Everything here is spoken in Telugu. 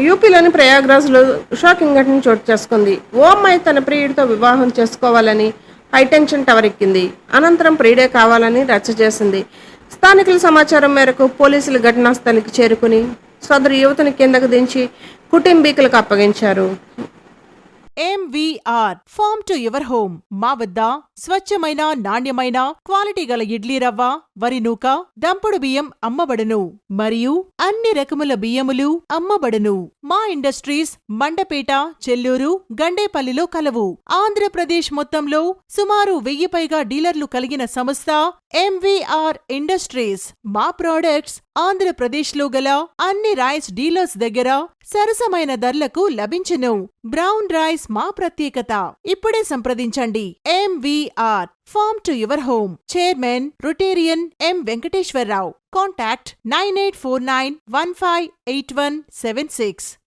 యూపీలోని ప్రయాగ్రాజ్లో షాకింగ్ ఘటన చోటు చేసుకుంది. ఓ అమ్మాయి తన ప్రియుడితో వివాహం చేసుకోవాలని హైటెన్షన్ టవర్ ఎక్కింది. అనంతరం ప్రియుడే కావాలని రచ్చ చేసింది. స్థానికుల సమాచారం మేరకు పోలీసులు ఘటనా స్థలికి చేరుకుని సదరు యువతిని కిందకు దించి కుటుంబీకులకు అప్పగించారు. MVR farm to your home. మా వద్ద స్వచ్ఛమైన, నాణ్యమైన, క్వాలిటీ గల ఇడ్లీ రవ్వ, వరి నూక, దంపుడు బియ్యం అమ్మబడును మరియు అన్ని రకముల బియ్యములు అమ్మబడును. మా ఇండస్ట్రీస్ మండపేట, చెల్లూరు, గండేపల్లిలో కలవు. ఆంధ్రప్రదేశ్ మొత్తంలో సుమారు 1000 పైగా డీలర్లు కలిగిన సంస్థ MVR ఇండస్ట్రీస్. మా ప్రోడక్ట్స్ ఆంధ్రప్రదేశ్లో గల అన్ని రైస్ డీలర్స్ దగ్గర సరసమైన ధరలకు లభించును. బ్రౌన్ రైస్ మా ప్రత్యేకత. ఇప్పుడే సంప్రదించండి. MVR farm to your home. Chairman Rotarian M. Venkateswararao. Contact 9849158176.